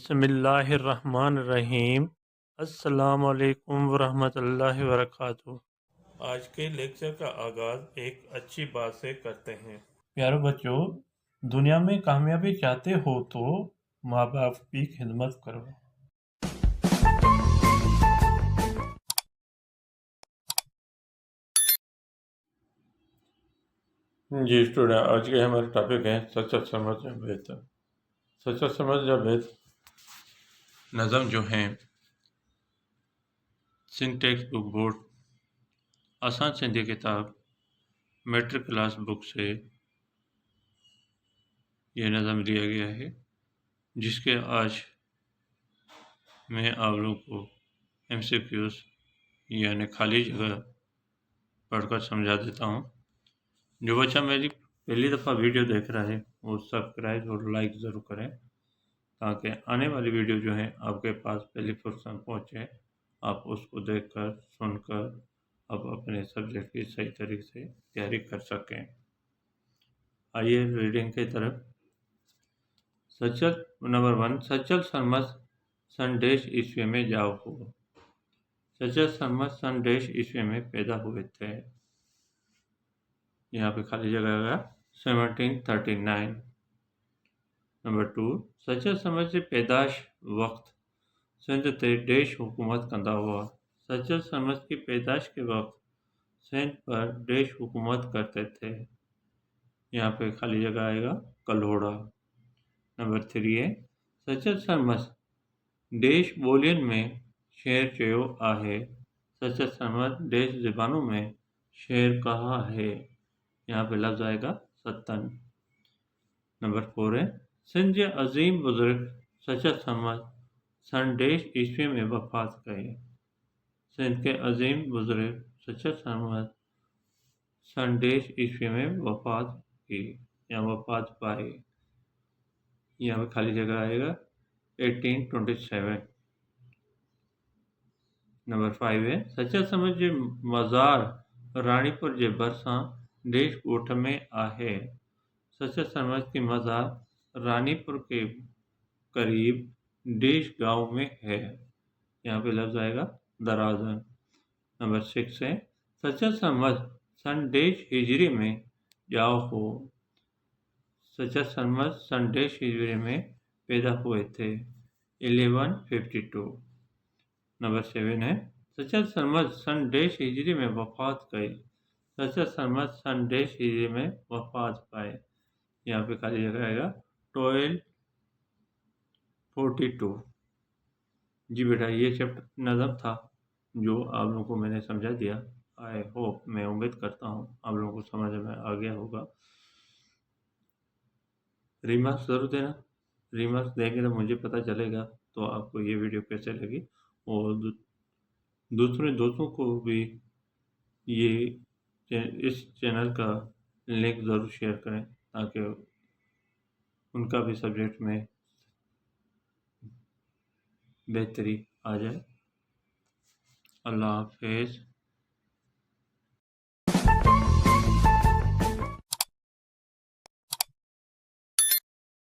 बिस्मिल्लाहिर्रहमानिर्रहीम। अस्सलामुअलैकुम वरहमतुल्लाहि वबरकातुहू। आज के लेक्चर का आगाज़ एक अच्छी बात से करते हैं। प्यारे बच्चों, दुनिया में कामयाबी चाहते हो तो माँ बाप की खिदमत करो। जी स्टूडेंट, आज के हमारे टॉपिक है सच्चा समझ या बेहतर। सच्चा समझ या बेहतर नज़म जो हैं सिंटेक्स बुक बोर्ड आसान सिंधी किताब मैट्रिक क्लास बुक से ये नज़म लिया गया है, जिसके आज मैं आप लोगों को MCQs यानी खाली जगह पढ़कर समझा देता हूँ। जो बच्चा मेरी पहली दफ़ा वीडियो देख रहा है वो सब्सक्राइब और लाइक ज़रूर करें, ताकि आने वाली वीडियो जो है आपके पास पहली फुर्सत पहुँचे, आप उसको देखकर सुनकर आप अपने सब्जेक्ट की सही तरीके से तैयारी कर सकें। आइए रीडिंग की तरफ। सचल नंबर 1, सचल सरमस सन डेश ईस्वी में जाओ हो। सचल सरमस सन डेश ईस्वी में पैदा हुए थे। यहाँ पे खाली जगह आएगा 1739। नंबर 2, सचल सरमस जी पैदाश वक्त सिंध ते डेश हुकूमत कंदा हुआ। सचल सरमस की पैदाश के वक्त सिंध पर डेश हुकूमत करते थे। यहाँ पे खाली जगह आएगा कल्होड़ा। नंबर 3 है, सचल सरमस डेश ॿोलियुनि में शेर चयो आहे। सचल सरमस डेश ज़बानों में शेर कहा है। यहाँ पे लफ्ज़ आएगा सतन। नंबर 4 है, सिंध के अजीम बुजुर्ग सचल सरमस सन डेश ईस्वी में वफ़ात कए। सिंध के अजीम बुजुर्ग सचल सरमस सन डेश ईस्वी में वफ़ात की या वफ़ात पाए। यहाँ पे खाली जगह आएगा 1827। नंबर 5 है, सचल सरमस जो मज़ार रानीपुर जे भरिसां डेश ॻोठ में आहे। सचल सरमस की मज़ार रानीपुर के करीब डेश गांव में है। यहाँ पे लफ्ज़ आएगा दराजन। नंबर 6 है, सचल सरमस सन डेश हिजरी में जाओ हो। सचल सरमस सन डेश हिजरी में पैदा हुए थे 1152। नंबर 7 है, सचल सरमस सन डेश हिजरी में वफ़ात कए। सचल सरमस सन डेश हिजरी में वफ़ात पाए। यहाँ पे खाली जगह आएगा 1242। जी बेटा, ये चैप्टर नज़म था जो आप लोगों को मैंने समझा दिया। आई होप, मैं उम्मीद करता हूँ आप लोगों को समझ में आ गया होगा। रिमार्क्स ज़रूर देना। रिमार्क्स देंगे तो मुझे पता चलेगा तो आपको ये वीडियो कैसे लगी, और दूसरे दोस्तों को भी इस चैनल का लिंक ज़रूर शेयर करें, ताकि उनका भी सब्जेक्ट में बेहतरी आ जाए। अल्लाह हाफ़िज़।